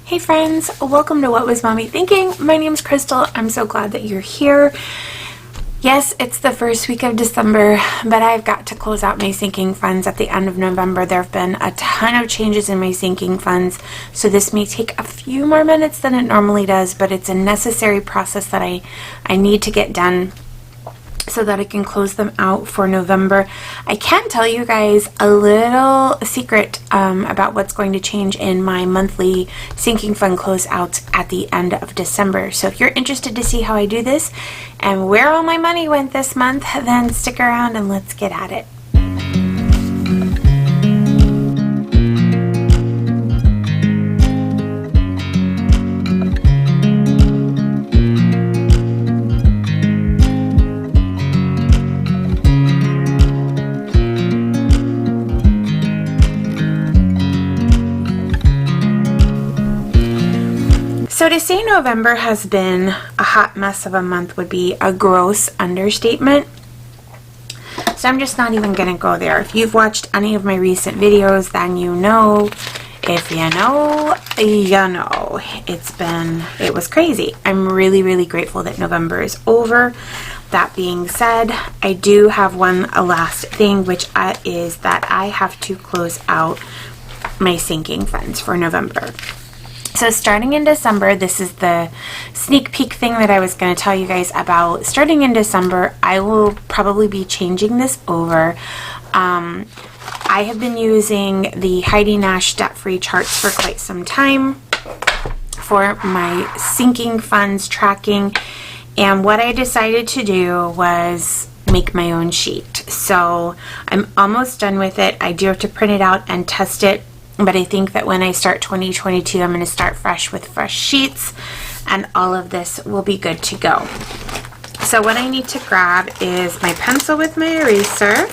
Hey friends, welcome to What Was Mommy Thinking? My name's Crystal. I'm so glad that you're here. Yes, it's the first week of December, but I've got to close out my sinking funds at the end of November. There have been a ton of changes in my sinking funds, so this may take a few more minutes than it normally does, but it's a necessary process that I need to get done so that I can close them out for November. I can tell you guys a little secret about what's going to change in my monthly sinking fund closeouts at the end of December. So if you're interested to see how I do this and where all my money went this month, then stick around and let's get at it. So to say November has been a hot mess of a month would be a gross understatement. So I'm just not even going to go there. If you've watched any of my recent videos, then you know. If you know, you know. It was crazy. I'm really grateful that November is over. That being said, I do have one last thing, which is that I have to close out my sinking funds for November. So starting in December, this is the sneak peek thing that I was going to tell you guys about. Starting in December, I will probably be changing this over. I have been using the Heidi Nash debt-free charts for quite some time for my sinking funds tracking. And what I decided to do was make my own sheet. So I'm almost done with it. I do have to print it out and test it. But I think that when I start 2022, I'm going to start fresh with fresh sheets, and all of this will be good to go. So what I need to grab is my pencil with my eraser,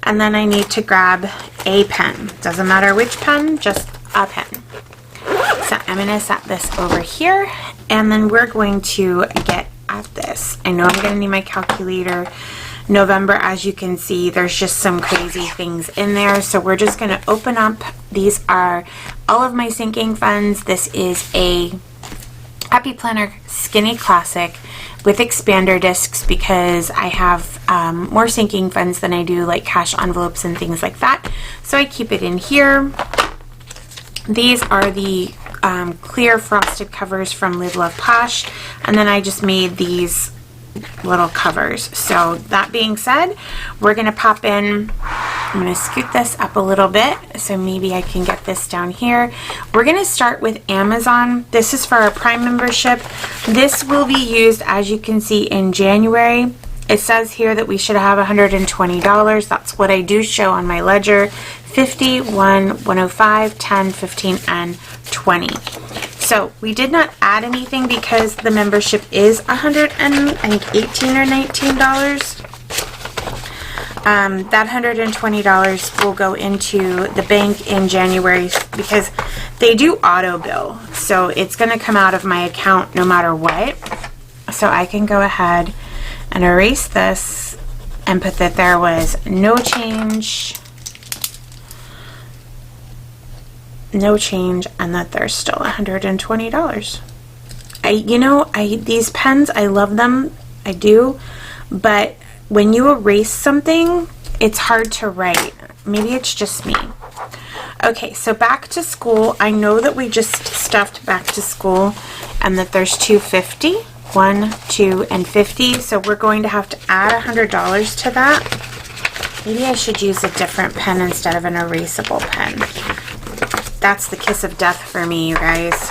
and then I need to grab a pen. Doesn't matter which pen, just a pen. So I'm going to set this over here, and then we're going to get at this. I know I'm going to need my calculator. November, as you can see, there's just some crazy things in there, so we're just going to open up. These are all of my sinking funds. This is a Happy Planner Skinny Classic with expander discs because I have more sinking funds than I do like cash envelopes and things like that, so I keep it in here. These are the clear frosted covers from Live Love Posh, and then I just made these little covers. So that being said, we're going to pop in. I'm going to scoot this up a little bit so maybe I can get this down here. We're going to start with Amazon. This is for our Prime membership. This will be used, as you can see, in January. It says here that we should have $120. That's what I do show on my ledger. 50, 1, 105, 10, 15, and 20. So we did not add anything because the membership is $18 or $19. That $120 will go into the bank in January because they do auto bill. So it's going to come out of my account no matter what. So I can go ahead and erase this and put that there was no change, and that there's still $120. These pens, I love them, I do, but when you erase something, it's hard to write. Maybe it's just me. Okay, so back to school. I know that we just stuffed back to school and that there's $250, 1, 2, and 50, so we're going to have to add $100 to that. Maybe I should use a different pen instead of an erasable pen. That's the kiss of death for me, you guys.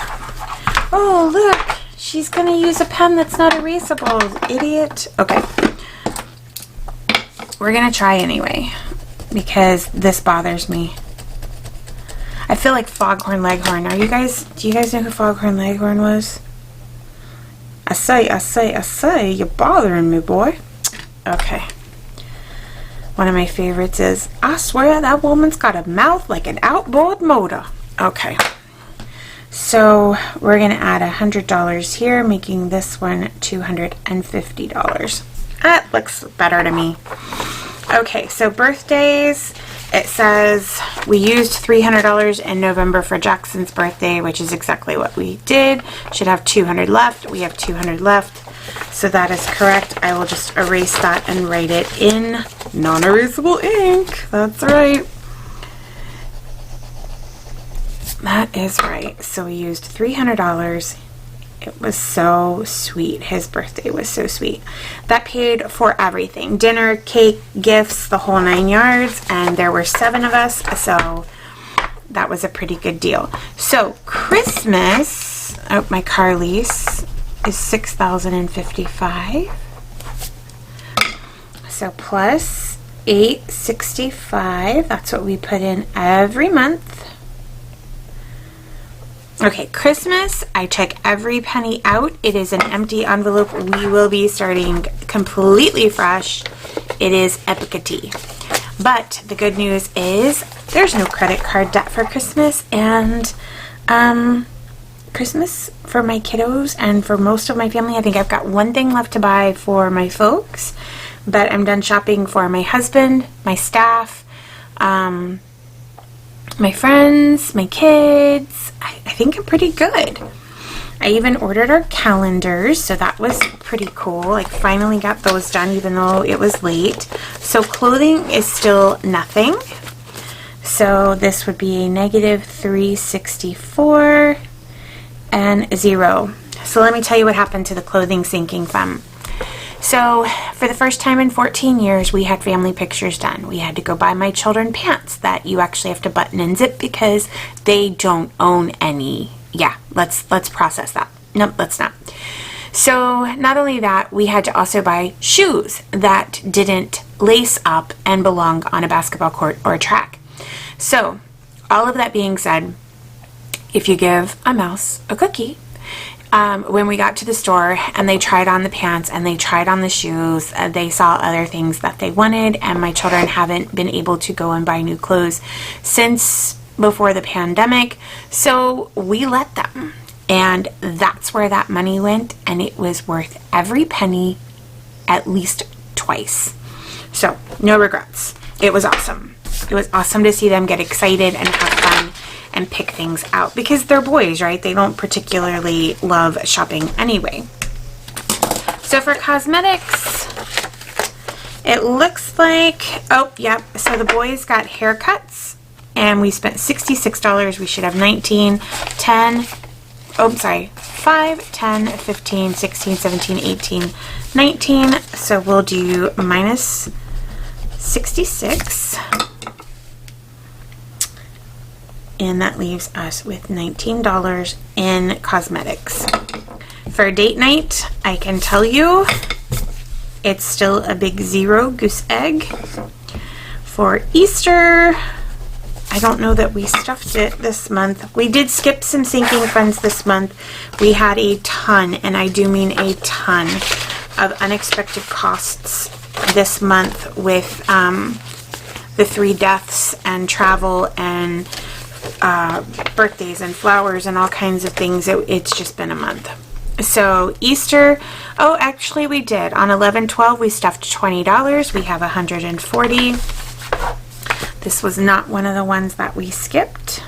Oh, look. She's going to use a pen that's not erasable. Idiot. Okay. We're going to try anyway because this bothers me. I feel like Foghorn Leghorn. Do you guys know who Foghorn Leghorn was? I say, you're bothering me, boy. Okay. One of my favorites is, I swear that woman's got a mouth like an outboard motor. Okay, so we're going to add $100 here, making this one $250. That looks better to me. Okay, so birthdays, it says we used $300 in November for Jackson's birthday, which is exactly what we did. Should have $200 left. We have $200 left. So that is correct. I will just erase that and write it in non-erasable ink. That's right. That is right. So we used $300. It was so sweet. His birthday was so sweet. That paid for everything. Dinner, cake, gifts, the whole 9 yards. And there were 7 of us. So that was a pretty good deal. So Christmas, oh, my car lease is $6,055. So plus $865. That's what we put in every month. Okay, Christmas, I took every penny out. It is an empty envelope. We will be starting completely fresh. It is epicity. But the good news is there's no credit card debt for Christmas, and Christmas for my kiddos and for most of my family. I think I've got one thing left to buy for my folks, but I'm done shopping for my husband, my staff, my friends, my kids. I think I'm pretty good. I even ordered our calendars, so that was pretty cool. Like, finally got those done even though it was late. So clothing is still nothing. So this would be a negative $364 and 0. So let me tell you what happened to the clothing sinking fund. So for the first time in 14 years, we had family pictures done. We had to go buy my children pants that you actually have to button and zip because they don't own any. Yeah, let's process that. Nope, let's not. So not only that, we had to also buy shoes that didn't lace up and belong on a basketball court or a track. So all of that being said, if you give a mouse a cookie, when we got to the store and they tried on the pants and they tried on the shoes, they saw other things that they wanted, and my children haven't been able to go and buy new clothes since before the pandemic, so we let them, and that's where that money went, and it was worth every penny at least twice. So no regrets. It was awesome. It was awesome to see them get excited and have fun and pick things out, because they're boys, right? They don't particularly love shopping anyway. So for cosmetics, it looks like, oh, yep. So the boys got haircuts and we spent $66. We should have 19, 10, oh, I'm sorry, 5, 10, 15, 16, 17, 18, 19. So we'll do minus 66. And that leaves us with $19 in cosmetics. For date night, I can tell you it's still a big 0 goose egg. For Easter, I don't know that we stuffed it this month. We did skip some sinking funds this month. We had a ton, and I do mean a ton, of unexpected costs this month with the 3 deaths and travel and birthdays and flowers and all kinds of things. It's just been a month. So Easter, oh, actually we did. On 11/12 we stuffed $20. We have $140. This was not one of the ones that we skipped,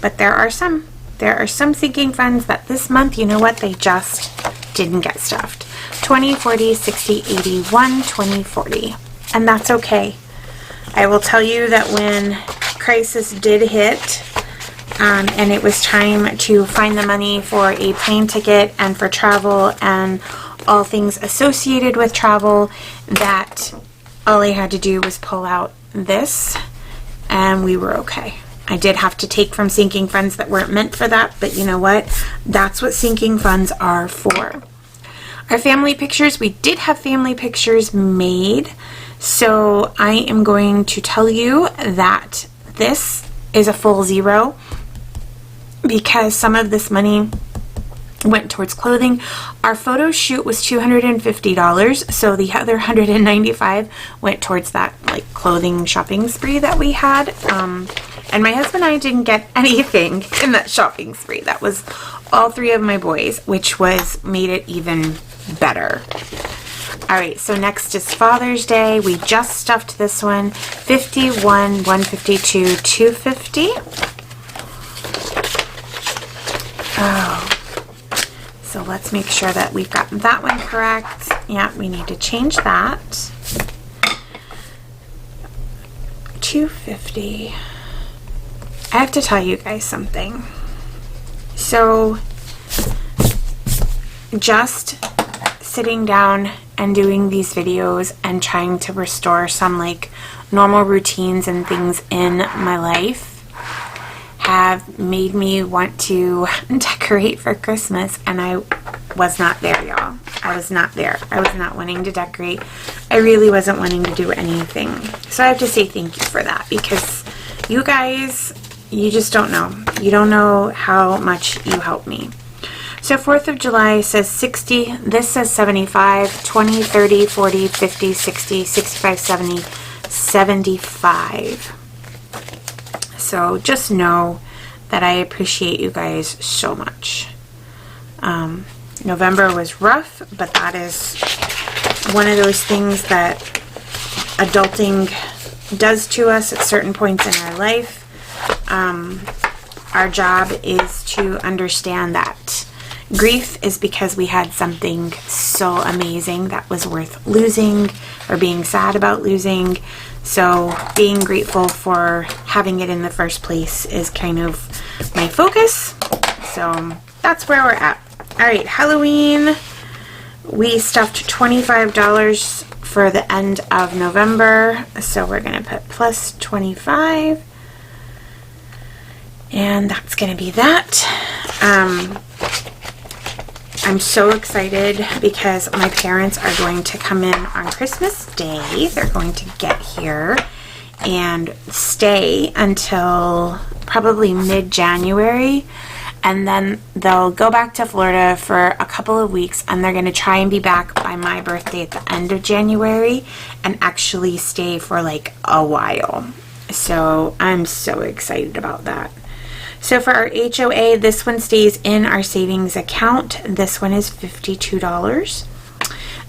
but there are some. There are some sinking funds that this month, you know what, they just didn't get stuffed. 20, 40, 60, 80, 1, 20, 40. And that's okay. I will tell you that when crisis did hit, and it was time to find the money for a plane ticket and for travel and all things associated with travel, that all I had to do was pull out this and we were okay. I did have to take from sinking funds that weren't meant for that, but you know what? That's what sinking funds are for. Our family pictures, we did have family pictures made, so I am going to tell you that this is a full 0 because some of this money went towards clothing. Our photo shoot was $250, so the other $195 went towards that like clothing shopping spree that we had. And my husband and I didn't get anything in that shopping spree. That was all 3 of my boys, which made it even better. Alright, so next is Father's Day. We just stuffed this one. 51, 152, 250. Oh. So let's make sure that we've got that one correct. Yeah, we need to change that. 250. I have to tell you guys something. So just sitting down and doing these videos and trying to restore some like normal routines and things in my life have made me want to decorate for Christmas, and I was not there, y'all. I was not there. I was not wanting to decorate. I really wasn't wanting to do anything. So I have to say thank you for that, because you guys, you just don't know. You don't know how much you help me. So 4th of July says 60, this says 75, 20, 30, 40, 50, 60, 65, 70, 75. So just know that I appreciate you guys so much. November was rough, but that is one of those things that adulting does to us at certain points in our life. Our job is to understand that grief is because we had something so amazing that was worth losing or being sad about losing. So being grateful for having it in the first place is kind of my focus. So that's where we're at. Alright, Halloween. We stuffed $25 for the end of November. So we're going to put plus 25. And that's going to be that. I'm so excited because my parents are going to come in on Christmas Day. They're going to get here and stay until probably mid-January, and then they'll go back to Florida for a couple of weeks, and they're going to try and be back by my birthday at the end of January and actually stay for like a while. So I'm so excited about that. So for our HOA, this one stays in our savings account. This one is $52.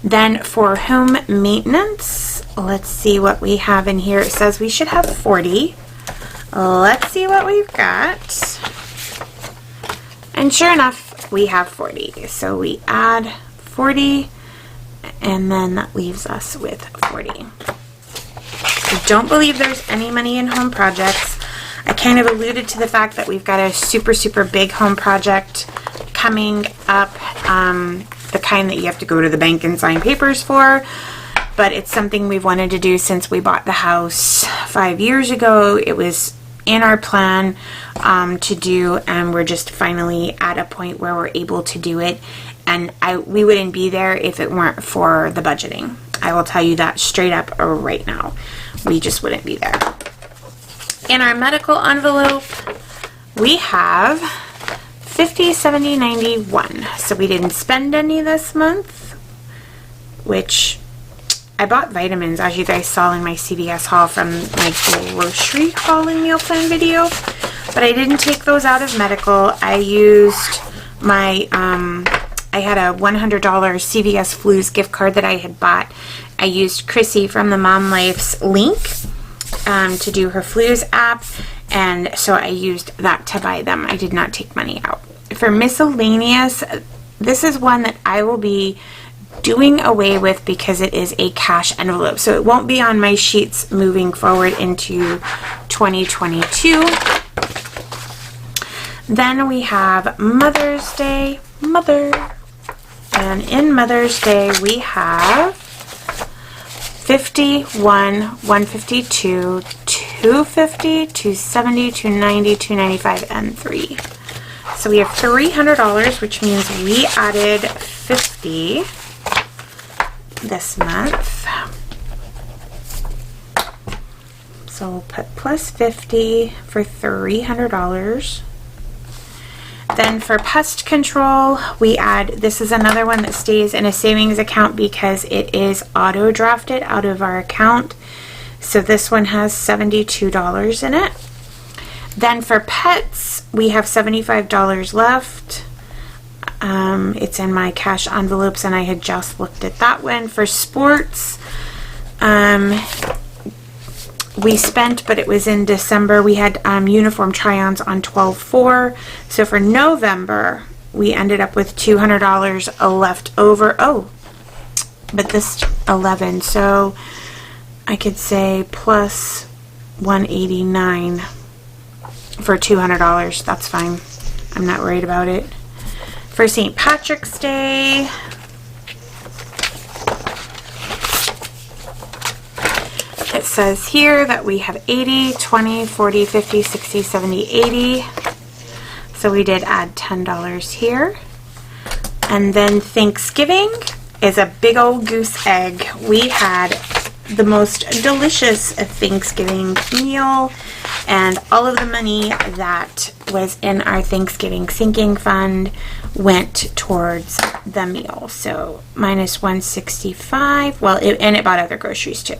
Then for home maintenance, let's see what we have in here. It says we should have 40. Let's see what we've got. And sure enough, we have 40. So we add 40, and then that leaves us with 40. I don't believe there's any money in home projects. I kind of alluded to the fact that we've got a super big home project coming up, the kind that you have to go to the bank and sign papers for, but it's something we've wanted to do since we bought the house 5 years ago. It was in our plan to do, and we're just finally at a point where we're able to do it, and we wouldn't be there if it weren't for the budgeting. I will tell you that straight up right now. We just wouldn't be there. In our medical envelope, we have 50, 70, 91. So we didn't spend any this month, which I bought vitamins, as you guys saw in my CVS haul from my grocery haul and meal plan video, but I didn't take those out of medical. I used my, I had a $100 CVS Flues gift card that I had bought. I used Chrissy from the Mom Life's link to do her Flues app, and so I used that to buy them. I did not take money out. For miscellaneous, this is one that I will be doing away with because it is a cash envelope, so it won't be on my sheets moving forward into 2022. Then we have Mother's Day, and in Mother's Day we have 51, 152, 250, 270, 290, 295, and 3. So we have $300, which means we added 50 this month. So we'll put plus 50 for $300. Then for pest control, we add, this is another one that stays in a savings account because it is auto drafted out of our account. So this one has $72 in it. Then for pets, we have $75 left. It's in my cash envelopes, and I had just looked at that one. For sports, we spent, but it was in December. We had uniform try-ons on 12/4. So for November, we ended up with $200 left over. Oh, but this 11. So I could say plus 189 for $200. That's fine. I'm not worried about it. For St. Patrick's Day, it says here that we have 80, 20, 40, 50, 60, 70, 80. So we did add $10 here. And then Thanksgiving is a big old goose egg. We had the most delicious Thanksgiving meal, and all of the money that was in our Thanksgiving sinking fund went towards the meal. So minus 165. Well, and it bought other groceries too.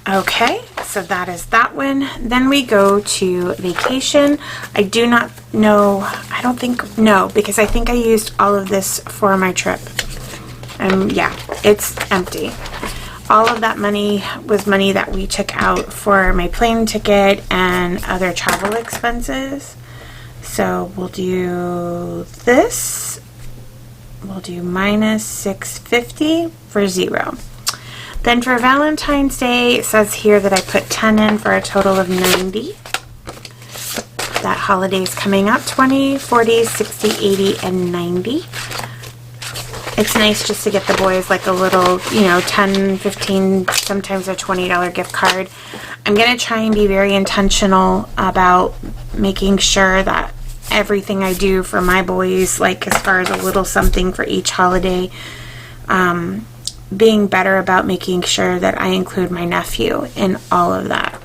Okay, so that is that one. Then we go to vacation. I do not know, I don't think, no, because I think I used all of this for my trip. Yeah, it's empty. All of that money was money that we took out for my plane ticket and other travel expenses. So we'll do this. We'll do minus 650 for 0. Then for Valentine's Day, it says here that I put 10 in for a total of 90. That holiday's coming up, 20, 40, 60, 80, and 90. It's nice just to get the boys like a little, 10, 15, sometimes a $20 gift card. I'm going to try and be very intentional about making sure that everything I do for my boys, like as far as a little something for each holiday, being better about making sure that I include my nephew in all of that.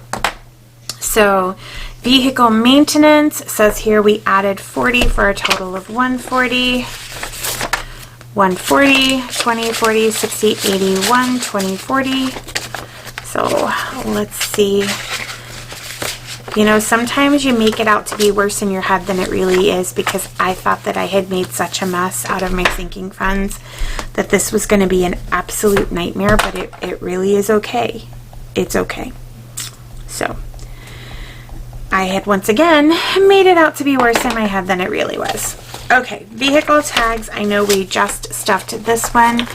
So vehicle maintenance says here we added 40 for a total of 140. 140, 20, 40, 60, 81, 20, 40. So let's see. Sometimes you make it out to be worse in your head than it really is, because I thought that I had made such a mess out of my sinking funds that this was going to be an absolute nightmare, but it really is okay. It's okay. So I had once again made it out to be worse in my head than it really was. Okay, vehicle tags. I know we just stuffed this one.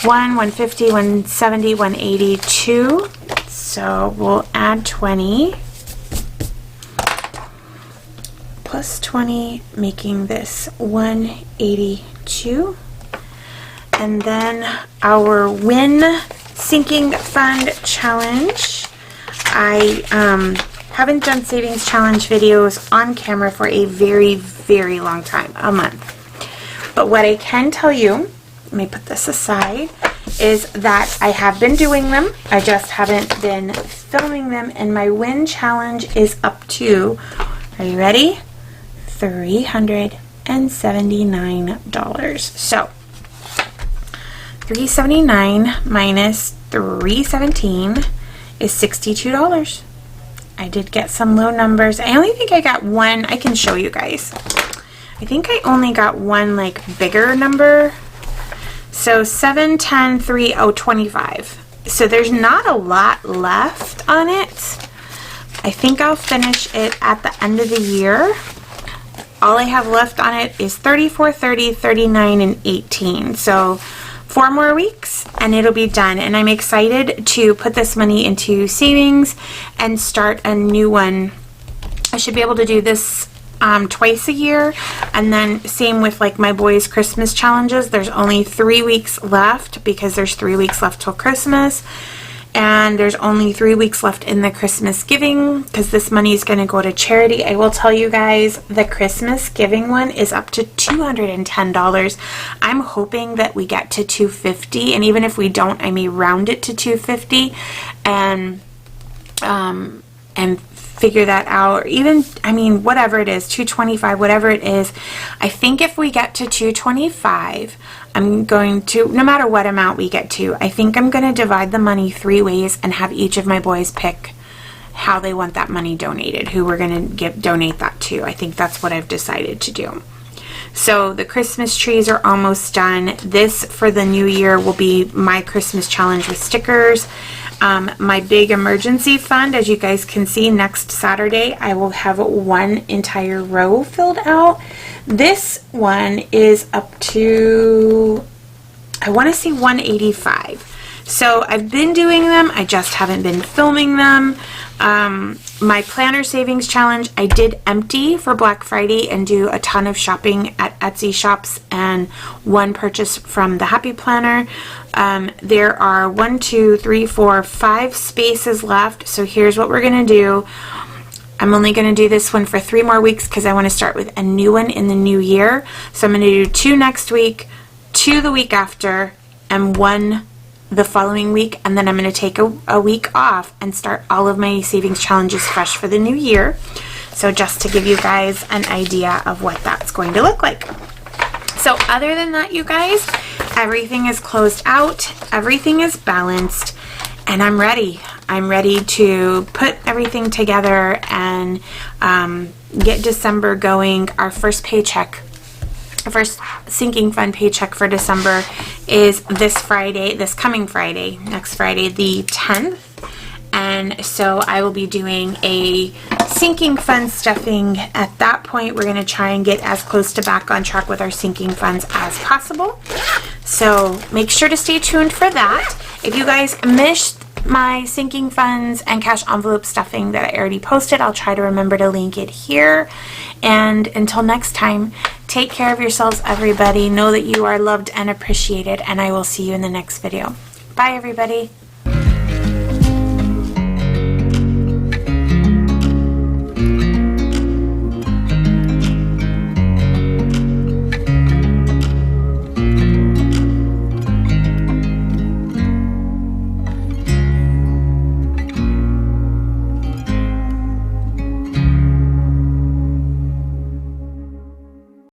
150, 170, 180, 2. So we'll add 20. Plus 20, making this 182. And then our Win Sinking Fund Challenge. I haven't done savings challenge videos on camera for a very, very long time, a month. But what I can tell you, let me put this aside, is that I have been doing them. I just haven't been filming them, and my win challenge is up to, are you ready? $379. So $379 minus $317 is $62. I did get some low numbers. I only think I got one. I can show you guys. I think I only got one like bigger number. So 7, 10, 3, 25. So there's not a lot left on it. I think I'll finish it at the end of the year. All I have left on it is 34, 30, 39, and 18. So 4 more weeks and it'll be done. And I'm excited to put this money into savings and start a new one. I should be able to do this twice a year, and then same with like my boys' Christmas challenges. There's only 3 weeks left because there's 3 weeks left till Christmas, and there's only 3 weeks left in the Christmas giving because this money is going to go to charity. I will tell you guys, the Christmas giving one is up to $210. I'm hoping that we get to $250, and even if we don't, I may round it to $250 and figure that out, or even, I mean, whatever it is, $225, whatever it is. I think if we get to $225, I'm going to, no matter what amount we get to, I think I'm going to divide the money 3 ways and have each of my boys pick how they want that money donated, who we're going to donate that to. I think that's what I've decided to do. So the Christmas trees are almost done. This for the new year will be my Christmas challenge with stickers. My big emergency fund, as you guys can see, next Saturday I will have one entire row filled out. This one is up to, I want to say 185. So I've been doing them, I just haven't been filming them. My planner savings challenge, I did empty for Black Friday and do a ton of shopping at Etsy shops and one purchase from the Happy Planner. There are 1, 2, 3, 4, 5 spaces left. So here's what we're going to do. I'm only going to do this one for 3 more weeks because I want to start with a new one in the new year. So I'm going to do 2 next week, 2 the week after, and 1 the following week, and then I'm going to take a week off and start all of my savings challenges fresh for the new year. So just to give you guys an idea of what that's going to look like. So other than that, you guys, everything is closed out, everything is balanced, and I'm ready. I'm ready to put everything together and get December going. Our first paycheck, first sinking fund paycheck for December is this Friday, this coming Friday, next Friday, the 10th. And so I will be doing a sinking fund stuffing. At that point, we're going to try and get as close to back on track with our sinking funds as possible. So make sure to stay tuned for that. If you guys missed my sinking funds and cash envelope stuffing that I already posted, I'll try to remember to link it here. And until next time, take care of yourselves, everybody. Know that you are loved and appreciated, and I will see you in the next video. Bye, everybody.